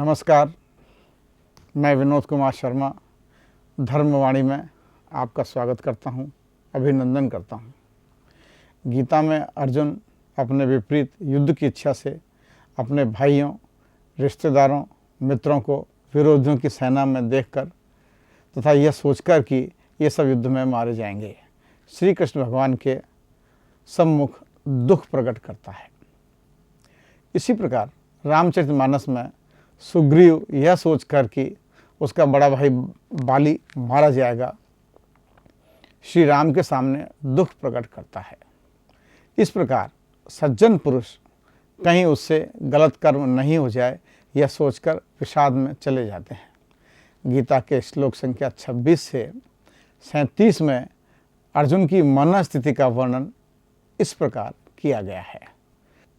नमस्कार, मैं विनोद कुमार शर्मा धर्मवाणी में आपका स्वागत करता हूं, अभिनंदन करता हूं। गीता में अर्जुन अपने विपरीत युद्ध की इच्छा से अपने भाइयों, रिश्तेदारों, मित्रों को विरोधियों की सेना में देखकर तथा यह सोचकर कि ये सब युद्ध में मारे जाएंगे, श्री कृष्ण भगवान के सम्मुख दुख प्रकट करता है। इसी प्रकार रामचरितमानस में सुग्रीव यह सोचकर कि उसका बड़ा भाई बाली मारा जाएगा, श्री राम के सामने दुख प्रकट करता है। इस प्रकार सज्जन पुरुष कहीं उससे गलत कर्म नहीं हो जाए यह सोचकर विषाद में चले जाते हैं। गीता के श्लोक संख्या 26 से 37 में अर्जुन की मन स्थिति का वर्णन इस प्रकार किया गया है।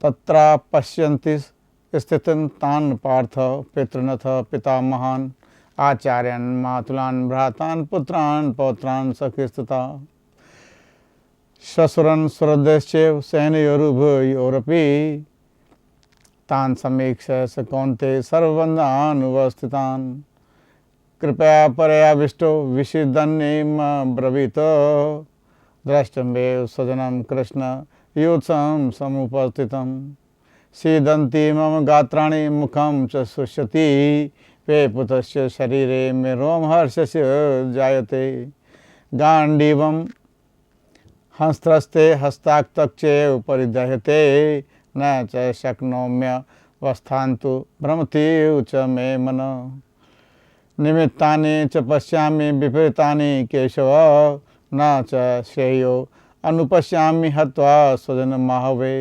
तत्रा पश्यन्ति स्थितं तान् पार्थ पितृनथ पितामहान् आचार्यान् मातुलान् भ्रातान् पुत्रान् पौत्रान् सखिस्तथा श्वशुरन् सुहृदश्चैव सेनयोरुभयोरपि तान् समीक्ष्य स कौन्तेय सर्वबन्धान् उपस्थितान् कृपया परयाविष्टो विषीदन्नेम ब्रवीत द्रष्टुमेव स्वजनं कृष्ण योत्सवं समुपस्थितम् सीदन्ति मम गात्राणि मुखं च शुष्यति पे पुत्रस्य शरीरे मे रोमहर्षस्य जायते गाण्डीवं हंस्त्रस्ते हस्ताक्तक्चैव परिदह्यते न च शक्नोम्यवस्थान्तु भ्रमति च मे मनः निमित्तानि च पश्यामि विपरीतानि केशव न च श्रेयो अनुपश्यामि हत्वा स्वजनमाहवे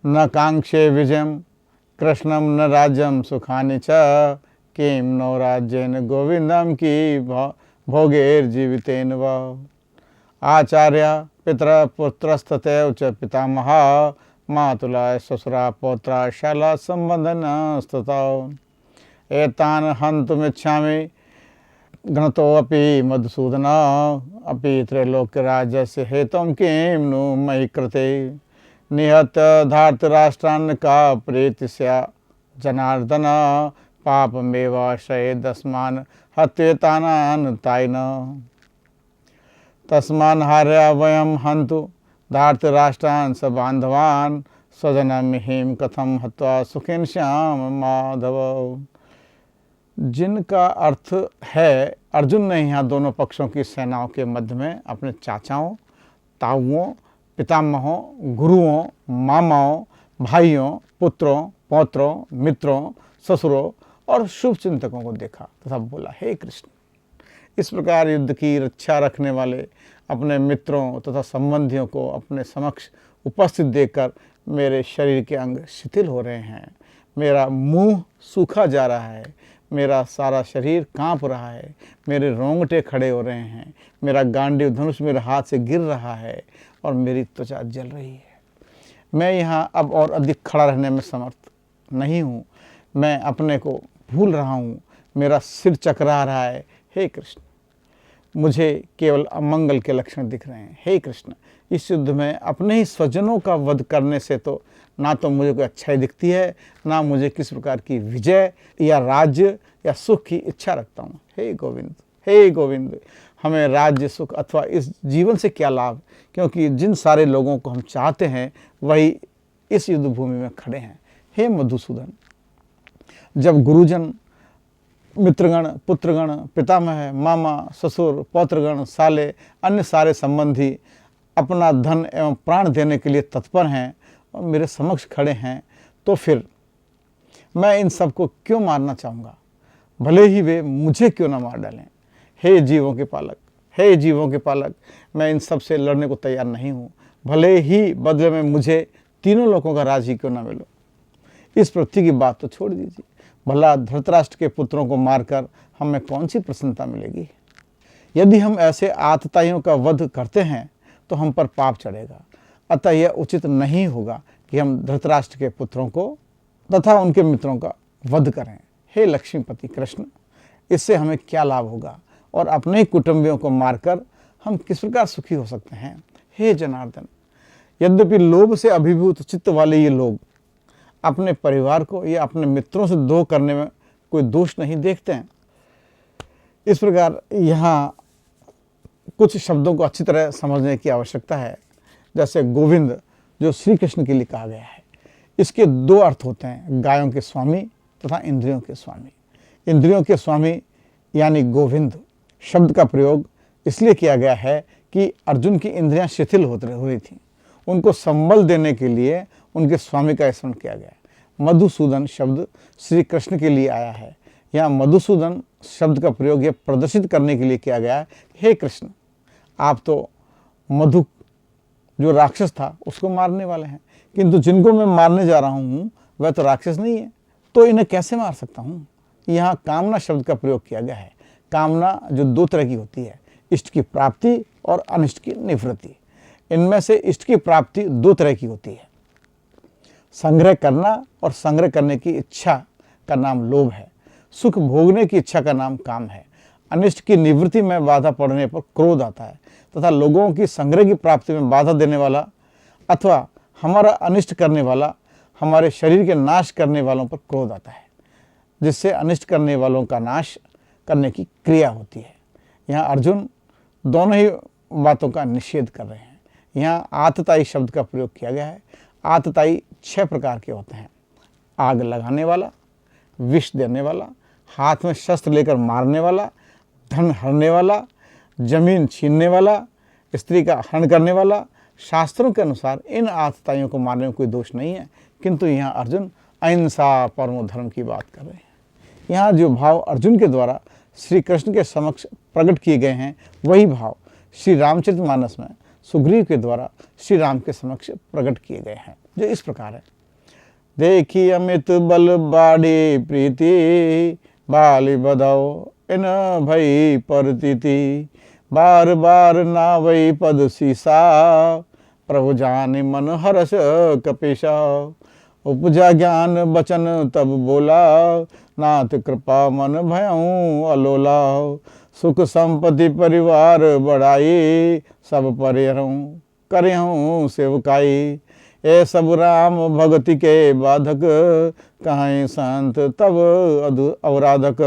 न कांक्षे विजयं कृष्णं न राज्यं सुखानि च किं नो राज्येन गोविन्दं की भोगैर्जीवितेन वा आचार्य पितरः पुत्रस्तथैव च पितामहा मातुला श्वशुरा पौत्रा शाला सम्बन्धिनस्तथा एतान् हन्तुमिच्छामि घ्नतोऽपि मधुसूदन अपि त्रैलोक्यराज्यस्य हेतुं किं नु मयि कृते निहत धार्तराष्ट्रान् का प्रीतिस्या जनार्दन पापमेवाश्रयेदस्मान् हत्येतान् तायिन तस्मान् हार्या वयं हन्तु धार्तराष्ट्रान् स बान्धवान् स्वजनं हिं कथं हत्वा सुखिन श्याम माधव। जिनका अर्थ है अर्जुन ने यहाँ दोनों पक्षों की सेनाओं के मध्य में अपने चाचाओं, ताऊओं, पितामहों, गुरुओं, मामाओं, भाइयों, पुत्रों, पौत्रों, मित्रों, ससुरों और शुभ चिंतकों को देखा तथा बोला, हे कृष्ण, इस प्रकार युद्ध की रक्षा रखने वाले अपने मित्रों तथा संबंधियों को अपने समक्ष उपस्थित देखकर मेरे शरीर के अंग शिथिल हो रहे हैं, मेरा मुंह सूखा जा रहा है, मेरा सारा शरीर कांप रहा है, मेरे रोंगटे खड़े हो रहे हैं, मेरा गांडीव धनुष मेरे हाथ से गिर रहा है और मेरी त्वचा जल रही है। मैं यहाँ अब और अधिक खड़ा रहने में समर्थ नहीं हूँ, मैं अपने को भूल रहा हूँ, मेरा सिर चकरा रहा है। हे कृष्ण, मुझे केवल अमंगल के लक्षण दिख रहे हैं। हे कृष्ण, इस युद्ध में अपने ही स्वजनों का वध करने से तो ना तो मुझे कोई अच्छाई दिखती है, ना मुझे किस प्रकार की विजय या राज्य या सुख की इच्छा रखता हूँ। हे गोविंद, हे गोविंद, हमें राज्य सुख अथवा इस जीवन से क्या लाभ, क्योंकि जिन सारे लोगों को हम चाहते हैं वही इस युद्ध भूमि में खड़े हैं। हे मधुसूदन, जब गुरुजन, मित्रगण, पुत्रगण, पितामह, मामा, ससुर, पौत्रगण, साले, अन्य सारे संबंधी अपना धन एवं प्राण देने के लिए तत्पर हैं और मेरे समक्ष खड़े हैं, तो फिर मैं इन सबको क्यों मारना चाहूँगा, भले ही वे मुझे क्यों ना मार डालें। हे जीवों के पालक, हे जीवों के पालक, मैं इन सब से लड़ने को तैयार नहीं हूँ, भले ही बदले में मुझे तीनों लोगों का राज ही क्यों ना मिलो। इस पृथ्वी की बात तो छोड़ दीजिए, भला धृतराष्ट्र के पुत्रों को मारकर हमें कौन सी प्रसन्नता मिलेगी। यदि हम ऐसे आतताइयों का वध करते हैं तो हम पर पाप चढ़ेगा, अतः यह उचित नहीं होगा कि हम धृतराष्ट्र के पुत्रों को तथा उनके मित्रों का वध करें। हे लक्ष्मीपति कृष्ण, इससे हमें क्या लाभ होगा और अपने ही कुटुंबियों को मारकर हम किस प्रकार सुखी हो सकते हैं। हे जनार्दन, यद्यपि लोभ से अभिभूत चित्त वाले ये लोग अपने परिवार को या अपने मित्रों से द्रोह करने में कोई दोष नहीं देखते हैं। इस प्रकार यहाँ कुछ शब्दों को अच्छी तरह समझने की आवश्यकता है। जैसे गोविंद जो श्री कृष्ण के लिए कहा गया है, इसके दो अर्थ होते हैं, गायों के स्वामी तथा इंद्रियों के स्वामी। इंद्रियों के स्वामी यानी गोविंद शब्द का प्रयोग इसलिए किया गया है कि अर्जुन की इंद्रियां शिथिल हो रही थीं, उनको संबल देने के लिए उनके स्वामी का स्मरण किया गया। मधुसूदन शब्द श्री कृष्ण के लिए आया है। यहाँ मधुसूदन शब्द का प्रयोग यह प्रदर्शित करने के लिए किया गया है, हे कृष्ण आप तो मधु जो राक्षस था उसको मारने वाले हैं, किंतु जिनको मैं मारने जा रहा हूँ वह तो राक्षस नहीं है, तो इन्हें कैसे मार सकता हूँ। यहाँ कामना शब्द का प्रयोग किया गया है। कामना जो दो तरह की होती है, इष्ट की प्राप्ति और अनिष्ट की निवृत्ति। इनमें से इष्ट की प्राप्ति दो तरह की होती है, संग्रह करना और संग्रह करने की इच्छा का नाम लोभ है। सुख भोगने की इच्छा का नाम काम है। अनिष्ट की निवृत्ति में बाधा पड़ने पर क्रोध आता है तथा लोगों की संग्रह की प्राप्ति में बाधा देने वाला अथवा हमारा अनिष्ट करने वाला, हमारे शरीर के नाश करने वालों पर क्रोध आता है, जिससे अनिष्ट करने वालों का नाश करने की क्रिया होती है। यहाँ अर्जुन दोनों ही बातों का निषेध कर रहे हैं। यहाँ आतताई शब्द का प्रयोग किया गया है। आतताई 6 प्रकार के होते हैं, आग लगाने वाला, विष देने वाला, हाथ में शस्त्र लेकर मारने वाला, धन हरने वाला, जमीन छीनने वाला, स्त्री का हरण करने वाला। शास्त्रों के अनुसार इन आतताइयों को मारने में कोई दोष नहीं है, किंतु यहाँ अर्जुन अहिंसा परमो धर्म की बात कर रहे हैं। यहाँ जो भाव अर्जुन के द्वारा श्री कृष्ण के समक्ष प्रकट किए गए हैं, वही भाव श्री रामचरितमानस में सुग्रीव के द्वारा श्री राम के समक्ष प्रकट किए गए हैं, जो इस प्रकार है। देखी अमित बल बाड़ी प्रीति, बाली बधाओ इन भई परतीति, बार बार नावई पद सीसा, प्रभु जाने मन हर्ष कपीसा, उपजा ज्ञान बचन तब बोला, नाथ कृपा मन भयऊँ अलोला, सुख संपत्ति परिवार बढ़ाई, सब परिहरूँ करहूँ सेवकाई, ए सब राम भगति के बाधक, कहाँ संत तब अवराधक,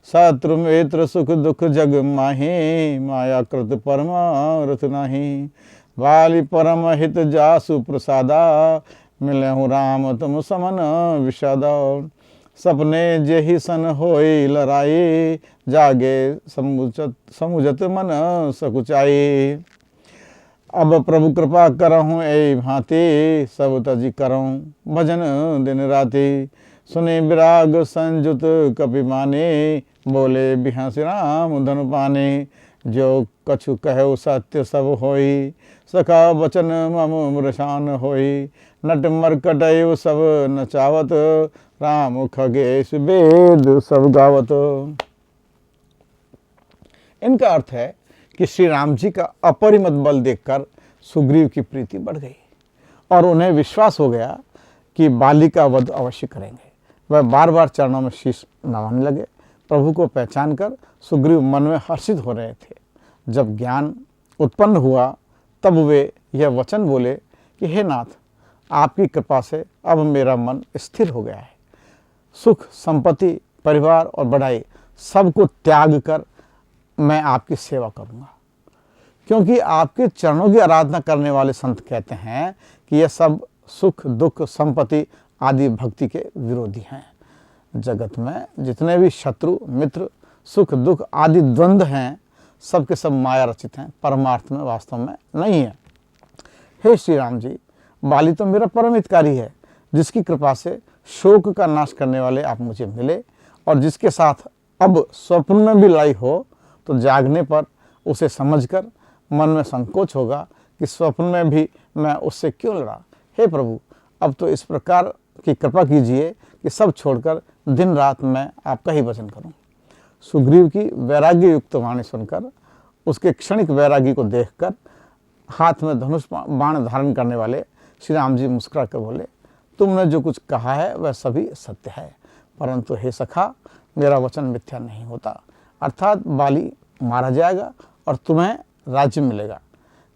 शत्रु मित्र सुख दुख जग माही, माया कृत परमारथ नाही, बाली परम हित जासु प्रसादा, मिले हूँ राम तुम समन विषादा, सपने जेहि सन होई लड़ाई, जागे समुझत मन सकुचाई, अब प्रभु कृपा करहूँ ए भांति, सब तजी करऊँ भजन दिन राति, सुने विराग संजुत कपि माने, बोले बिहस राम धनु पाने, जो कछु कहो सत्य सब होई, सखा वचन मम मृषान होई, नट मरकट सब नचावत, राम खगेश वेद सब गावत। इनका अर्थ है कि श्री राम जी का अपरिमित बल देखकर सुग्रीव की प्रीति बढ़ गई और उन्हें विश्वास हो गया कि बाली का वध अवश्य करेंगे। वह बार बार चरणों में शीश नवाने लगे। प्रभु को पहचान कर सुग्रीव मन में हर्षित हो रहे थे। जब ज्ञान उत्पन्न हुआ तब वे यह वचन बोले कि हे नाथ, आपकी कृपा से अब मेरा मन स्थिर हो गया है। सुख संपत्ति परिवार और बढ़ाई सबको त्याग कर मैं आपकी सेवा करूँगा, क्योंकि आपके चरणों की आराधना करने वाले संत कहते हैं कि यह सब सुख दुख संपत्ति आदि भक्ति के विरोधी हैं। जगत में जितने भी शत्रु मित्र सुख दुख आदि द्वंद्व हैं, सबके सब माया रचित हैं, परमार्थ में वास्तव में नहीं है। हे श्री राम जी, बाली तो मेरा परम हितकारी है, जिसकी कृपा से शोक का नाश करने वाले आप मुझे मिले, और जिसके साथ अब स्वप्न में भी लड़ाई हो तो जागने पर उसे समझकर मन में संकोच होगा कि स्वप्न में भी मैं उससे क्यों लड़ा। हे प्रभु, अब तो इस प्रकार की कृपा कीजिए कि सब छोड़कर दिन रात मैं आपका ही भजन करूं। सुग्रीव की वैराग्य युक्त वाणी सुनकर, उसके क्षणिक वैराग्य को देखकर हाथ में धनुष बाण धारण करने वाले श्री राम जी मुस्कुरा कर बोले, तुमने जो कुछ कहा है वह सभी सत्य है, परंतु हे सखा, मेरा वचन मिथ्या नहीं होता। अर्थात बाली मारा जाएगा और तुम्हें राज्य मिलेगा।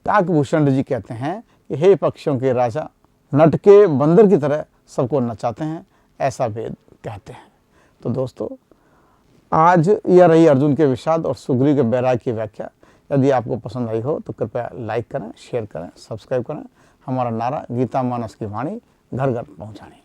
काकभूषण जी कहते हैं कि हे पक्षियों के राजा, नट के बंदर की तरह सबको नचाते हैं, ऐसा वेद कहते हैं। तो दोस्तों, आज यह रही अर्जुन के विषाद और सुग्रीव के बैराग की व्याख्या। यदि आपको पसंद आई हो तो कृपया लाइक करें, शेयर करें, सब्सक्राइब करें। हमारा नारा गीता मानस की वाणी घर घर पहुँचानी।